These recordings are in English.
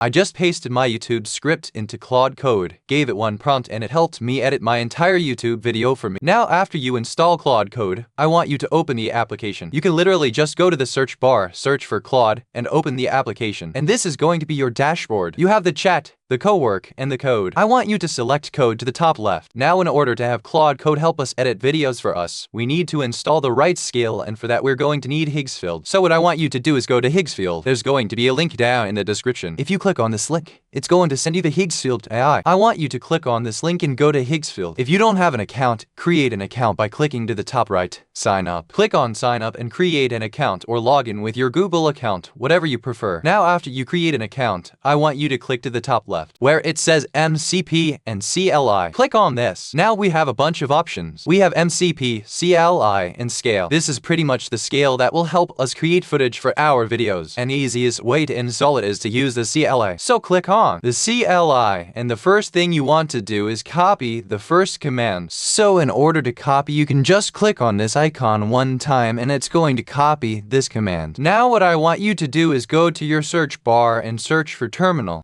I just pasted my YouTube script into Claude Code, gave it one prompt, and it helped me edit my entire YouTube video for me. Now after you install Claude Code, I want you to open the application. You can literally just go to the search bar, search for Claude, and open the application. And this is going to be your dashboard. You have the chat, the co-work, and the code. I want you to select code to the top left. Now in order to have Claude Code help us edit videos for us, we need to install the right scale, and for that we're going to need Higgsfield. So what I want you to do is go to Higgsfield. There's going to be a link down in the description. If you click on this link, it's going to send you the Higgsfield AI. I want you to click on this link and go to Higgsfield. If you don't have an account, create an account by clicking to the top right, sign up. Click on sign up and create an account or log in with your Google account, whatever you prefer. Now after you create an account, I want you to click to the top left, where it says MCP and CLI. Click on this. Now we have a bunch of options. We have MCP, CLI, and scale. This is pretty much the scale that will help us create footage for our videos. And the easiest way to install it is to use the CLI. So click on the CLI, and the first thing you want to do is copy the first command. So in order to copy, you can just click on this icon one time and it's going to copy this command. Now what I want you to do is go to your search bar and search for terminal.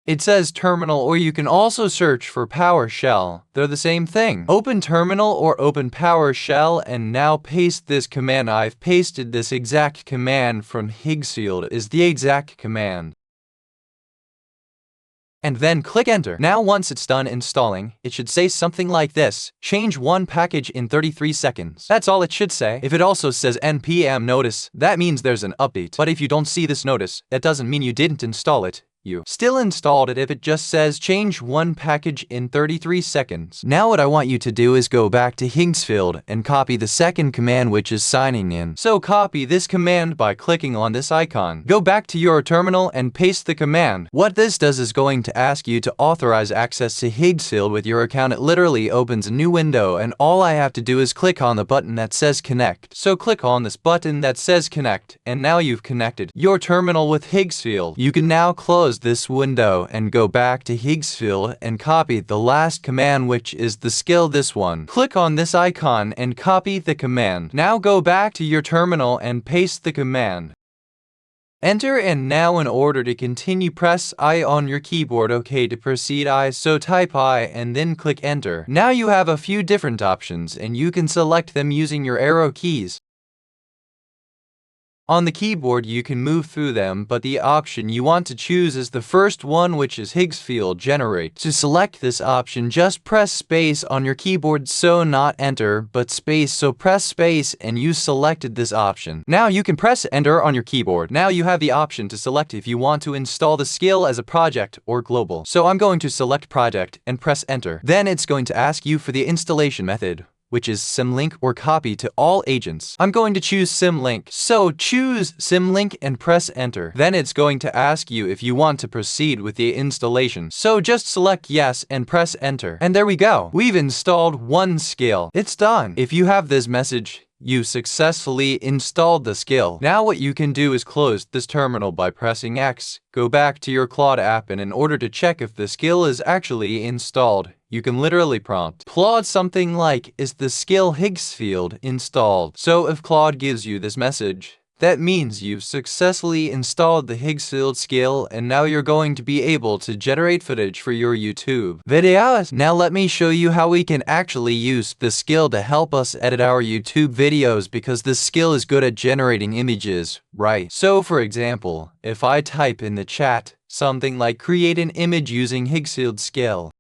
It says terminal, or you can also search for PowerShell. They're the same thing. Open terminal or open PowerShell and now paste this command. I've pasted this exact command from Higgsfield is the exact command. And then click enter. Now once it's done installing, it should say something like this: change one package in 33 seconds. That's all it should say. If it also says npm notice, that means there's an update. But if you don't see this notice, that doesn't mean you didn't install it. You still installed it if it just says change one package in 33 seconds. Now what I want you to do is go back to Higgsfield and copy the second command, which is signing in. So copy this command by clicking on this icon. Go back to your terminal and paste the command. What this does is going to ask you to authorize access to Higgsfield with your account. It literally opens a new window and all I have to do is click on the button that says connect. So click on this button that says connect, and now you've connected your terminal with Higgsfield. You can now close this window and go back to Higgsfield and copy the last command, which is the skill, this one. Click on this icon and copy the command. Now go back to your terminal and paste the command. Enter, and now in order to continue, press I on your keyboard. OK, to proceed I, so type I and then click enter. Now you have a few different options and you can select them using your arrow keys. On the keyboard you can move through them, but the option you want to choose is the first one, which is Higgsfield Generate. To select this option, just press space on your keyboard, so not enter, but space, so press space and you selected this option. Now you can press enter on your keyboard. Now you have the option to select if you want to install the skill as a project or global. So I'm going to select project and press enter. Then it's going to ask you for the installation method, which is symlink or copy to all agents. I'm going to choose symlink, so choose symlink and press enter. Then it's going to ask you if you want to proceed with the installation, so just select yes and press enter. And there we go. We've installed one skill. It's done. If you have this message, you successfully installed the skill. Now what you can do is close this terminal by pressing X. Go back to your Claude app, and in order to check if the skill is actually installed, you can literally prompt Claude something like, is the skill Higgsfield installed? So if Claude gives you this message, that means you've successfully installed the Higgsfield skill, and now you're going to be able to generate footage for your YouTube videos. Now let me show you how we can actually use the skill to help us edit our YouTube videos, because this skill is good at generating images, right? So for example, if I type in the chat something like create an image using Higgsfield skill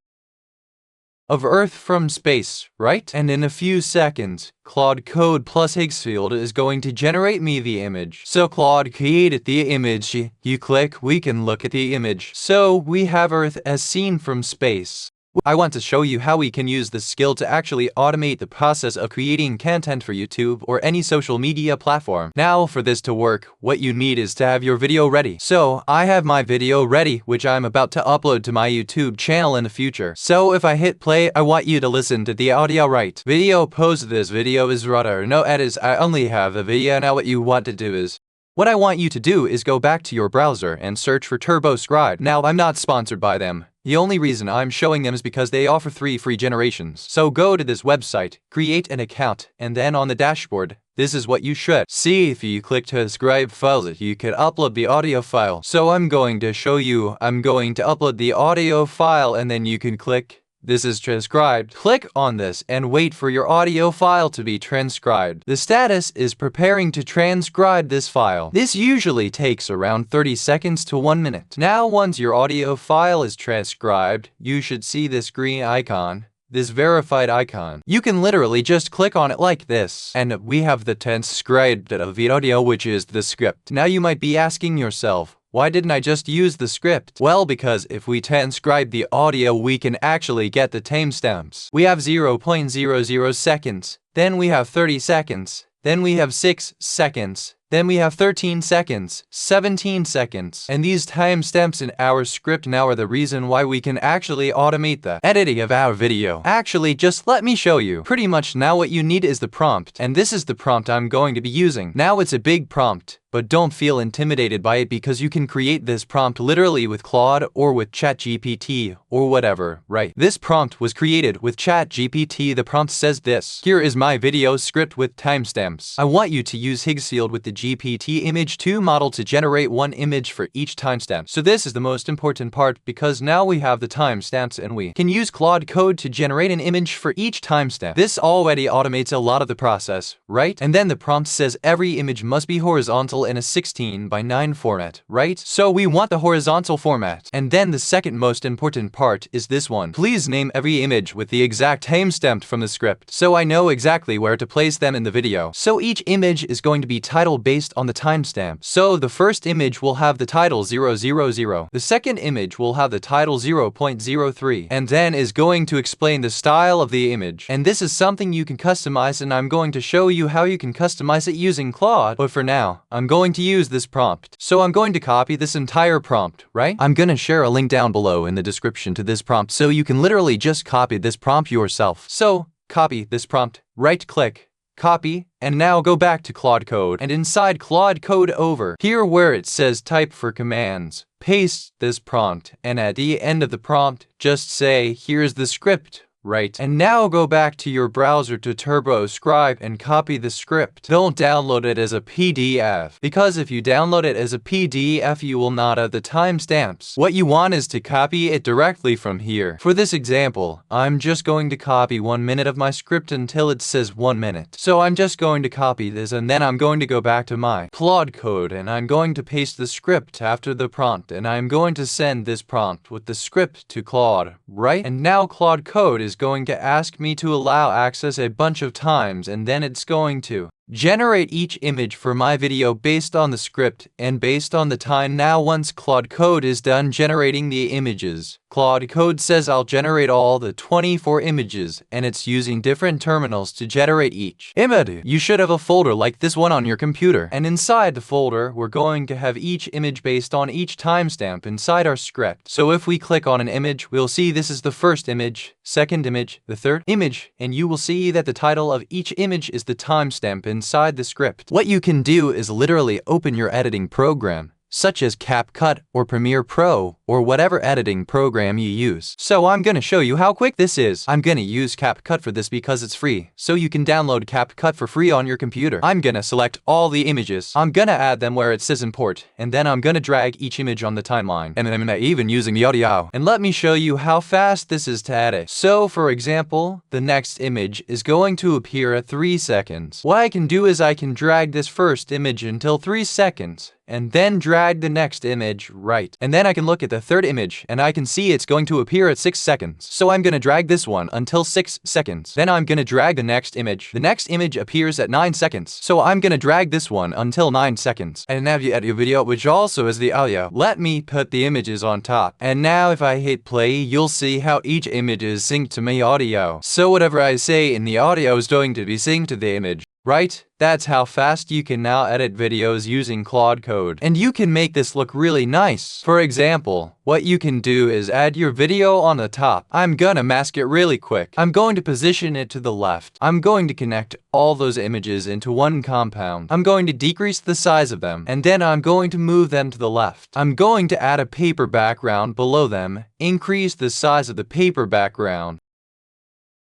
of Earth from space, right? And in a few seconds, Claude Code plus Higgsfield is going to generate me the image. So Claude created the image. You click, we can look at the image. So we have Earth as seen from space. I want to show you how we can use this skill to actually automate the process of creating content for YouTube or any social media platform. Now for this to work, what you need is to have your video ready. So I have my video ready, which I'm about to upload to my YouTube channel in the future. So if I hit play, I want you to listen to the audio right. Video pose. This video is rather no edits. I only have the video. Now what you want to do is what I want you to do is go back to your browser and search for TurboScribe. Now, I'm not sponsored by them. The only reason I'm showing them is because they offer 3 free generations. So go to this website, create an account, and then on the dashboard, this is what you should see. If you click to transcribe files, you could upload the audio file. So I'm going to show you. I'm going to upload the audio file, and then you can click. This is transcribed. Click on this and wait for your audio file to be transcribed. The status is preparing to transcribe this file. This usually takes around 30 seconds to 1 minute. Now, once your audio file is transcribed, you should see this green icon. This verified icon. You can literally just click on it like this. And we have the transcribed video, which is the script. Now you might be asking yourself, why didn't I just use the script? Well, because if we transcribe the audio, we can actually get the timestamps. We have 0.00 seconds, then we have 30 seconds, then we have 6 seconds, then we have 13 seconds, 17 seconds, and these timestamps in our script now are the reason why we can actually automate the editing of our video. Actually, just let me show you. Pretty much now what you need is the prompt, and this is the prompt I'm going to be using. Now it's a big prompt, but don't feel intimidated by it because you can create this prompt literally with Claude or with ChatGPT or whatever, right? This prompt was created with ChatGPT. The prompt says this. Here is my video script with timestamps. I want you to use Higgsfield with the GPT image 2 model to generate 1 image for each timestamp. So this is the most important part because now we have the timestamps and we can use Claude Code to generate an image for each timestamp. This already automates a lot of the process, right? And then the prompt says every image must be horizontal in a 16:9 format, right? So we want the horizontal format. And then the second most important part is this one. Please name every image with the exact timestamp from the script, so I know exactly where to place them in the video. So each image is going to be titled based on the timestamp. So the first image will have the title 000. The second image will have the title 0.03, and then is going to explain the style of the image. And this is something you can customize, and I'm going to show you how you can customize it using Claude. But for now, I'm going to use this prompt. So I'm going to copy this entire prompt, right? I'm going to share a link down below in the description to this prompt so you can literally just copy this prompt yourself. So copy this prompt, right click, copy, and now go back to Claude Code, and inside Claude Code over here where it says type for commands, paste this prompt, and at the end of the prompt, just say here's the script. Right, and now go back to your browser to TurboScribe and copy the script. Don't download it as a PDF, because if you download it as a PDF, you will not have the timestamps. What you want is to copy it directly from here. For this example, I'm just going to copy 1 minute of my script until it says 1 minute. So I'm just going to copy this, and then I'm going to go back to my Claude Code, and I'm going to paste the script after the prompt, and I'm going to send this prompt with the script to Claude, right? And now Claude Code is going to ask me to allow access a bunch of times, and then it's going to generate each image for my video based on the script and based on the time. Now once Claude Code is done generating the images, Claude Code says I'll generate all the 24 images, and it's using different terminals to generate each image. You should have a folder like this one on your computer, and inside the folder we're going to have each image based on each timestamp inside our script. So if we click on an image, we'll see this is the first image, second image, the third image, and you will see that the title of each image is the timestamp inside the script. What you can do is literally open your editing program, such as CapCut or Premiere Pro or whatever editing program you use. So I'm gonna show you how quick this is. I'm gonna use CapCut for this because it's free, so you can download CapCut for free on your computer. I'm gonna select all the images. I'm gonna add them where it says import, and then I'm gonna drag each image on the timeline. And I'm even using the audio. And let me show you how fast this is to edit. So for example, the next image is going to appear at 3 seconds. What I can do is I can drag this first image until 3 seconds, and then drag the next image right. And then I can look at the third image, and I can see it's going to appear at 6 seconds. So I'm gonna drag this one until 6 seconds. Then I'm gonna drag the next image. The next image appears at 9 seconds. So I'm gonna drag this one until 9 seconds. And now you edit your video, which also is the audio. Let me put the images on top. And now if I hit play, you'll see how each image is synced to my audio. So whatever I say in the audio is going to be synced to the image. Right? That's how fast you can now edit videos using Claude Code. And you can make this look really nice. For example, what you can do is add your video on the top. I'm gonna mask it really quick. I'm going to position it to the left. I'm going to connect all those images into one compound. I'm going to decrease the size of them, and then I'm going to move them to the left. I'm going to add a paper background below them, increase the size of the paper background.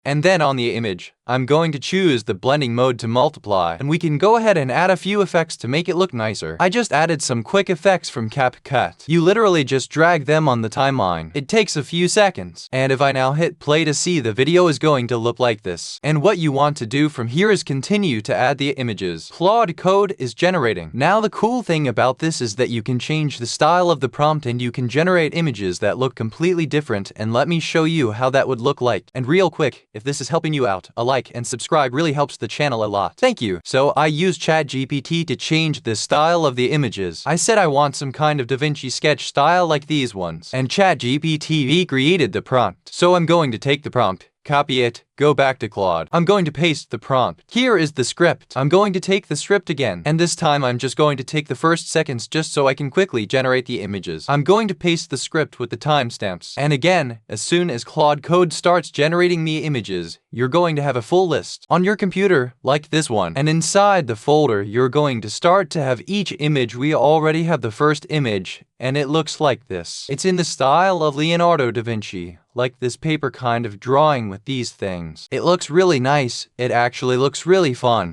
And then on the image, I'm going to choose the blending mode to multiply, and we can go ahead and add a few effects to make it look nicer. I just added some quick effects from CapCut. You literally just drag them on the timeline. It takes a few seconds. And if I now hit play to see, the video is going to look like this. And what you want to do from here is continue to add the images. Claude Code is generating. Now the cool thing about this is that you can change the style of the prompt and you can generate images that look completely different, and let me show you how that would look like. And real quick, if this is helping you out, a like and subscribe really helps the channel a lot. Thank you. So I used ChatGPT to change the style of the images. I said I want some kind of Da Vinci sketch style like these ones, and ChatGPT created the prompt. So I'm going to take the prompt, copy it, go back to Claude. I'm going to paste the prompt. Here is the script. I'm going to take the script again, and this time I'm just going to take the first seconds just so I can quickly generate the images. I'm going to paste the script with the timestamps. And again, as soon as Claude Code starts generating me images, you're going to have a full list on your computer like this one. And inside the folder, you're going to start to have each image. We already have the first image, and it looks like this. It's in the style of Leonardo da Vinci, like this paper kind of drawing with these things. It looks really nice. It actually looks really fun.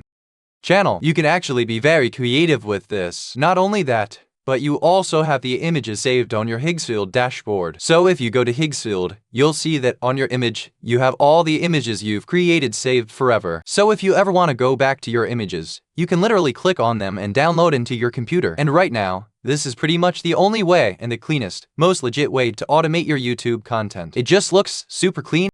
Channel, you can actually be very creative with this. Not only that, but you also have the images saved on your Higgsfield dashboard. So if you go to Higgsfield, you'll see that on your image, you have all the images you've created saved forever. So if you ever want to go back to your images, you can literally click on them and download into your computer. And right now, this is pretty much the only way and the cleanest, most legit way to automate your YouTube content. It just looks super clean.